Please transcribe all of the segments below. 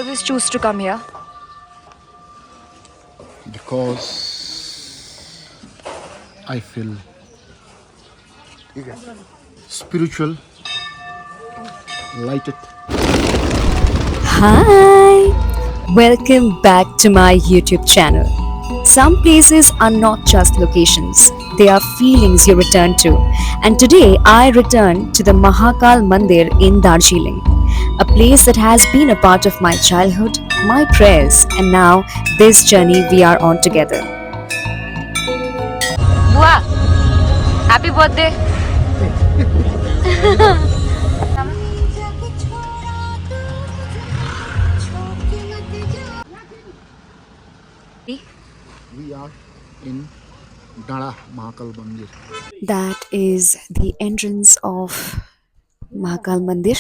always choose to come here? Because I feel spiritual, lighted. Hi! Welcome back to my YouTube channel. Some places are not just locations, they are feelings you return to. And today I return to the Mahakal Mandir in Darjeeling, a place that has been a part of my childhood, my prayers, and now this journey we are on together. Bua, happy birthday. We are in Dara Mahakal Mandir. That is the entrance of Mahakal Mandir.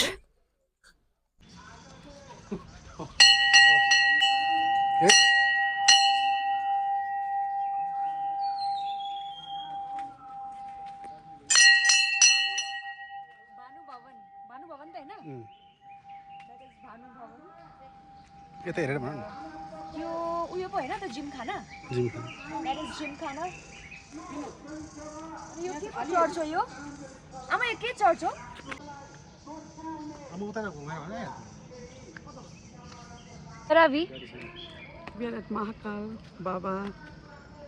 यता हेरेर भन न यो उयो पो हैन त gym खाना gym That is gym खाना यो के पो चर्च हो यो आमा यो के चर्च हो अब उता घुमेर भने Ravi We are at Mahakal Baba.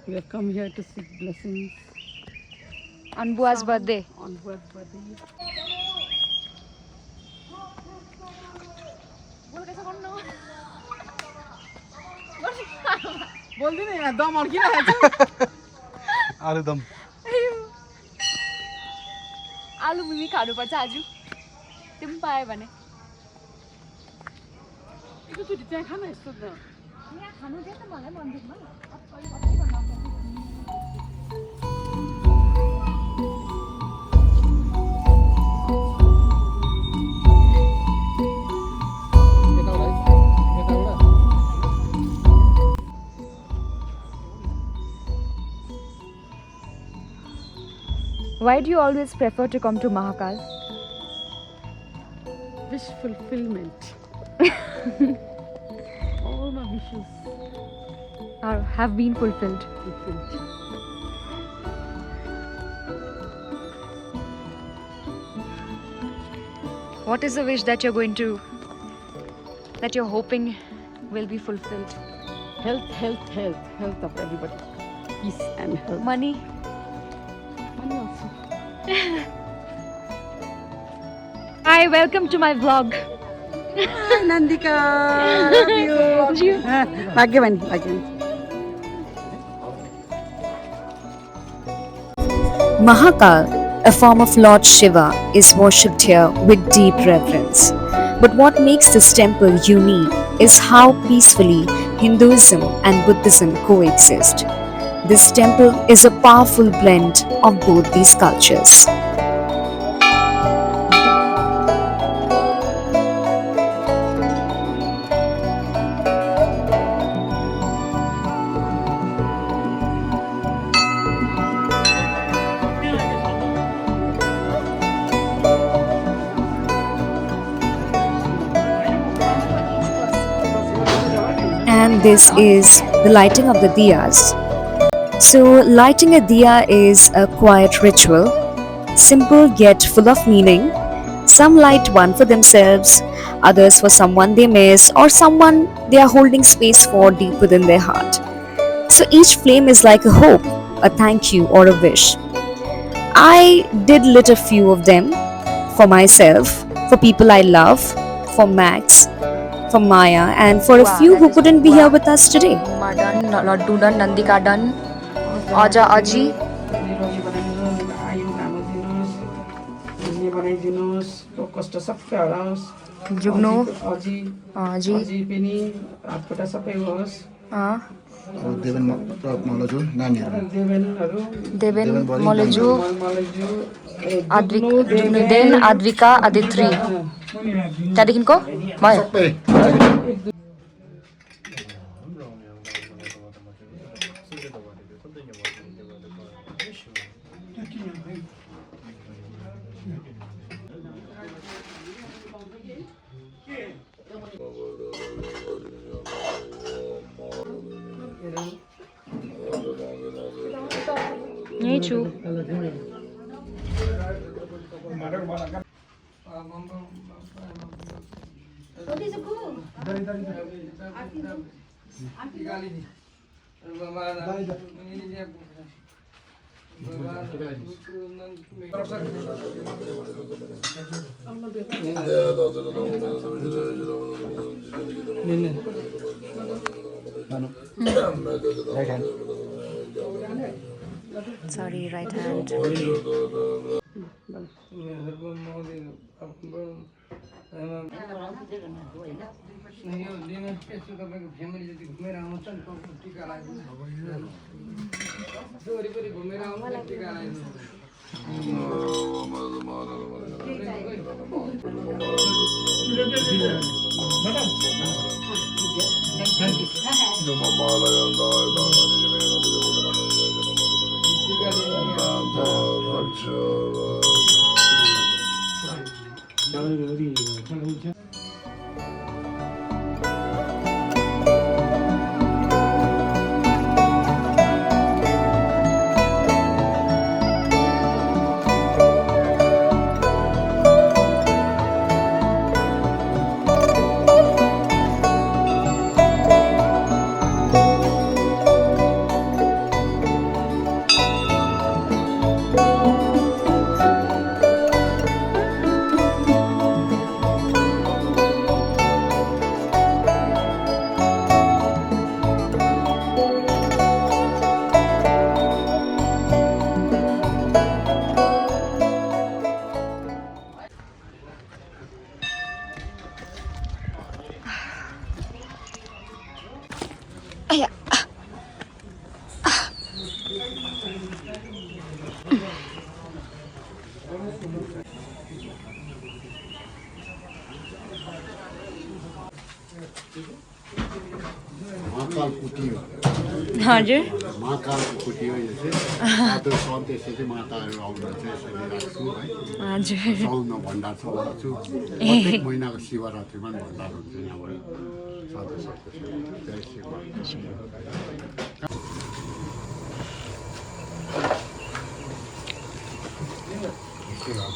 We have come here to seek blessings on Bua's birthday. on Bua's birthday. बोल्दिन यहाँ दम अड्किरहेको छ आलुदम आलु मिमी खानुपर्छ आज त्यो पनि पायो भने एकैचोटि त्यहाँ खान यस्तो त यहाँ खानु दियो त मलाई मन्दिरमा Why do you always prefer to come to Mahakal? wish fulfillment. All my wishes Have been fulfilled. fulfilled. What is the wish that you're hoping will be fulfilled? Health, health, health, health of everybody. Peace and health. Money. Money also. Hi, welcome to my vlog. Hi, Nandika. Love you. भाग्यवानी भाग्यवानी. Mahakal, a form of Lord Shiva, is worshipped here with deep reverence. But what makes this temple unique is how peacefully Hinduism and Buddhism coexist. This temple is a powerful blend of both these cultures. And this is the lighting of the diyas. So, lighting a diya is a quiet ritual, simple yet full of meaning. Some light one for themselves, others for someone they miss, or someone they are holding space for deep within their heart. So, each flame is like a hope, a thank you, or a wish. I did lit a few of them for myself, for people I love, for Max, for Maya, and for a few who couldn't be here with us today. Done, Laddu done, Nandika done, Aja Aji. आयु लामो दिनुहोस् बुझ्ने बनाइदिनुहोस् रोग कष्ट सबै हराओस् जुग्नु अझै Aji. अझै पनि हातखुट्टा सबै होस् देवेन मल्लजु नानीहरू देवेनहरू Deven, Moleju, मलैजु जुग्नु देन, Advika, Aditri. त्यहाँदेखिको भयो सबै यहीँ छु Sorry, right hand. महाकाल कुटी हो हजुर महाकालको कुटी हो यो चाहिँ त्यो सन्त यसरी माताहरू आउँदा चाहिँ यसरी राख्छु है हजुर साउनमा भण्डार चलाउँछु प्रत्येक महिनाको शिवरात्रिमा पनि भण्डार हुन्छ यहाँबाट सधैँ जय शिव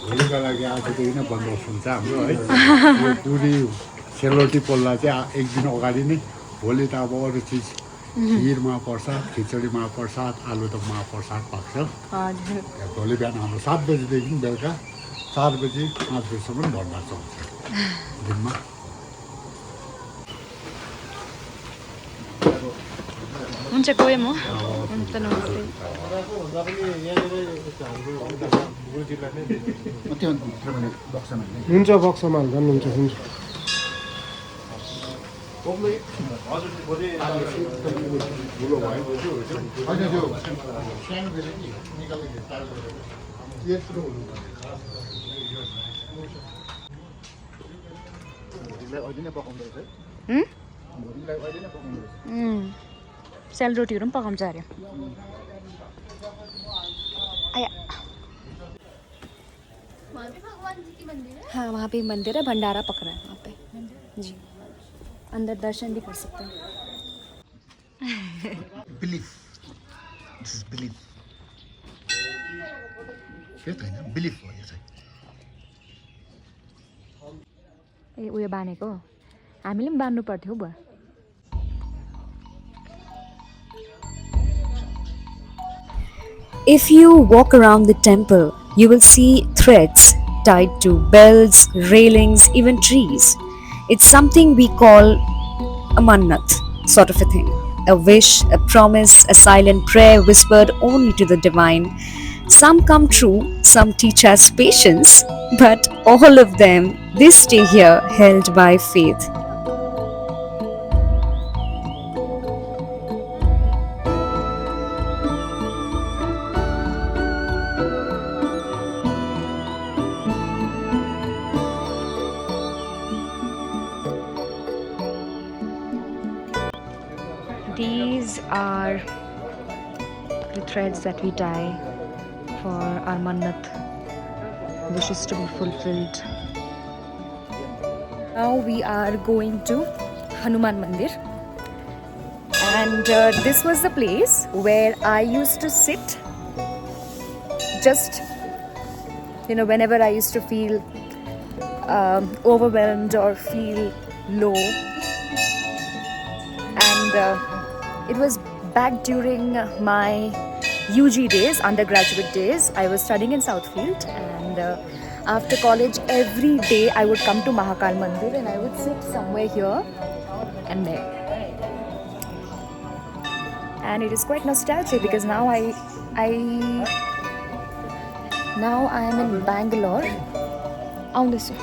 भोलिका लागि आजदेखि नै बन्दोबस्त हुन्छ हाम्रो है यो पुरी सेलरोटी पोल्दा चाहिँ एक दिन अगाडि नै भोलि त अब अरू चिज खिर महाप्रसाद खिचडी महाप्रसाद आलुदम महाप्रसाद पाक्छ हजुर भोलि बिहान हाम्रो 7 बजीदेखि बेलुका 4 बजी 5 बजीसम्म भण्डार चल्छ दिनमा हुन्छ गएँ म हुन्छ नमस्ते हुन्छ बक्समा हाल्दा पनि हुन्छ हुन्छ सेलरोटीहरू पनि पकाउँछ अरे आया हाँ वहाँ पे मंदिर है भंडारा पक रहा है वहाँ पे जी अंदर दर्शन भी कर सकते हैं बिलिफ दिस इज बिलिफ के त हैन बिलिफ हो यो चाहिँ ए उयो बानेको हामीले पनि बान्नु पर्थ्यो बुवा If you walk around the temple, you will see threads tied to bells, railings, even trees. It's something we call a mannat, sort of a thing. A wish, a promise, a silent prayer whispered only to the divine. Some come true, some teach us patience, but all of them, they stay here held by faith. These are the threads that we tie for our mannat wishes to be fulfilled. Now we are going to Hanuman Mandir, and this was the place where I used to sit just, whenever I used to feel overwhelmed or feel low. And it was back during my UG days, undergraduate days. I was studying in Southfield, and after college, every day I would come to Mahakal Mandir and I would sit somewhere here and there. And it is quite nostalgic because now I am in Bangalore. On this way.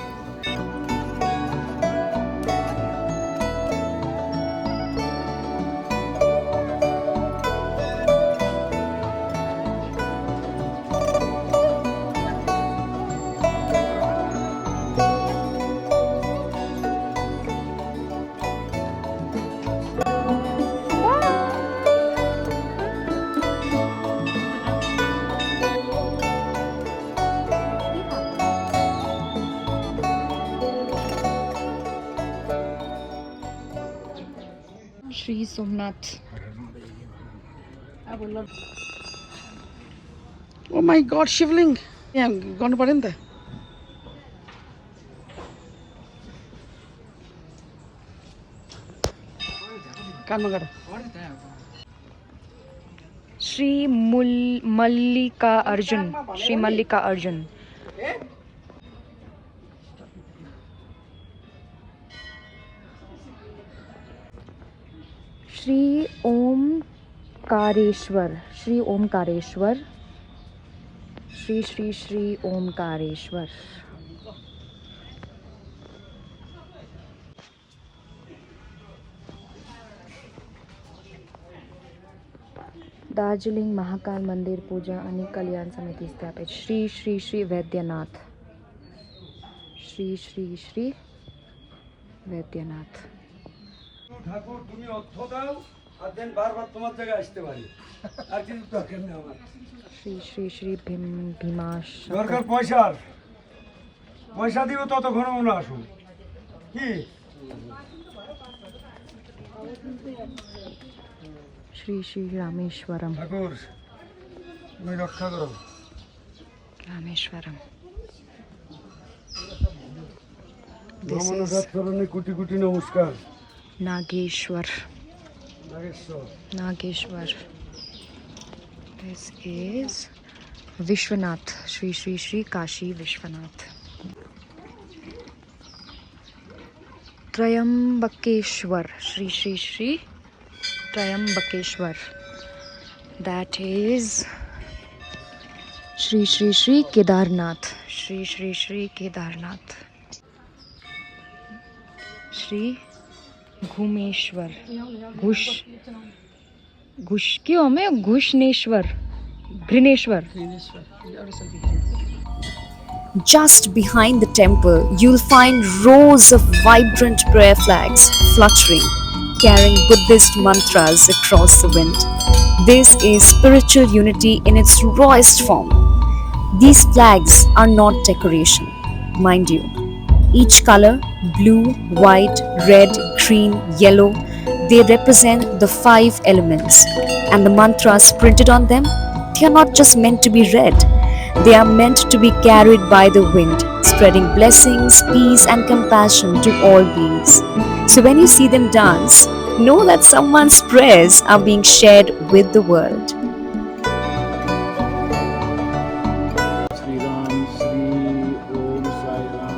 Sri Somnath. Oh my God, shivling. Yeah, gone put in there. Kanmagada. Sri Mallika Arjun. Sri Mallika Arjun. Shri Omkareshwar. Shri Omkareshwar. Shri Omkareshwar. Darjeeling Mahakal मंदिर पूजा आणि कल्याण समिती स्थापित श्री वैद्यनाथ. श्री वैद्यनाथ. ঠাকুর তুমি অর্থ দাও আর দেন বারবার তোমার জায়গায় আসতে পারি আর কিছু দরকার নেই আমার শ্রী ভীমাশ দরকার পয়সার পয়সা দিব ততক্ষণ মনে আসুন কি শ্রী রামেশ্বরম. ঠাকুর তুমি রক্ষা করো রামেশ্বরম. ভ্রমণঘাত করণে কোটি কোটি নমস্কার. Nageshwar. Nageshwar. Nageshwar. This is Vishwanath. Shri Kashi Vishwanath. Trayambakeshwar. Shri Trayambakeshwar. That is Shri Kedarnath. Shri Kedarnath. Shri घुमेश्वर. घुष क्यों हमें Grishneshwar. Grishneshwar. Just behind the temple, you'll find rows of vibrant prayer flags fluttering, carrying Buddhist mantras across the wind. This is spiritual unity in its rawest form. These flags are not decoration, mind you. Each color, blue, white, red, green, yellow, they represent the 5 elements. And the mantras printed on them, they are not just meant to be read. They are meant to be carried by the wind, spreading blessings, peace and compassion to all beings. So when you see them dance, know that someone's prayers are being shared with the world. Sri Ram, Sri Om Sai Ram,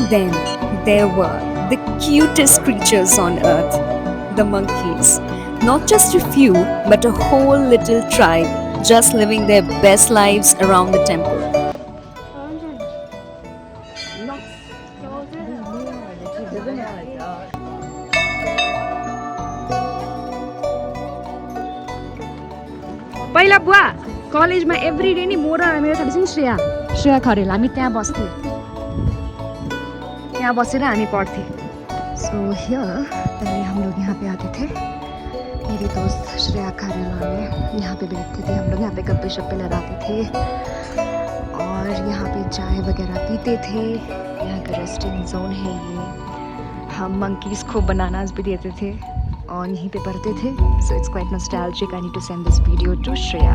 Then there were the cutest creatures on earth, the monkeys. Not just a few, but a whole little tribe just living their best lives around the temple. पहिला बुवा कलेजमा every day नि म र मेरो साथी चाहिँ श्रेया खरेल हामी त्यहाँ बस्थ्यौँ, त्यहाँ बसेर हामी पढ्थेँ। सो हियर पहले हम लोग यहाँ पे आते थे, मेरी दोस्त श्रेया खरेल और मैं यहाँ पे बैठते थे, हम लोग यहाँ पे गप्पे शप्पे लड़ाते थे और यहाँ पे चाय वगैरह पीते थे। यहाँ का रेस्टिंग जोन है ये, हम मंकीज को बनानास भी देते थे और यहीं पे पढ़ते थे। So it's quite nostalgic. I need to send this video to Shreya.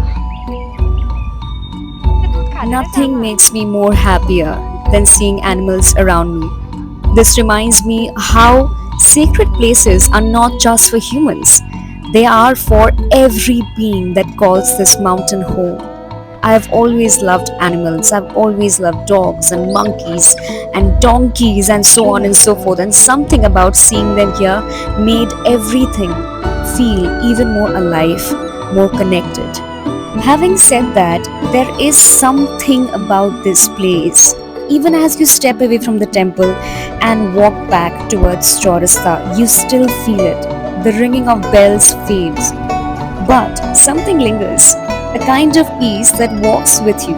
Nothing makes me more happier than seeing animals around me. This reminds me how sacred places are not just for humans, they are for every being that calls this mountain home. I have always loved animals. I've always loved dogs and monkeys and donkeys and so on and so forth. And something about seeing them here made everything feel even more alive, more connected. Having said that, there is something about this place. Even as you step away from the temple and walk back towards Chaurasta, you still feel it. The ringing of bells fades, but something lingers, a kind of peace that walks with you.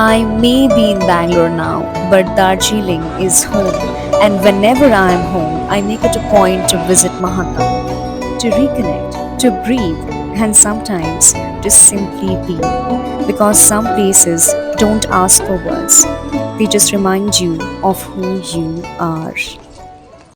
I may be in Bangalore now, but Darjeeling is home, and whenever I am home, I make it a point to visit Mahakal, to reconnect, to breathe, and sometimes to simply be. Because some places don't ask for words, they just remind you of who you are.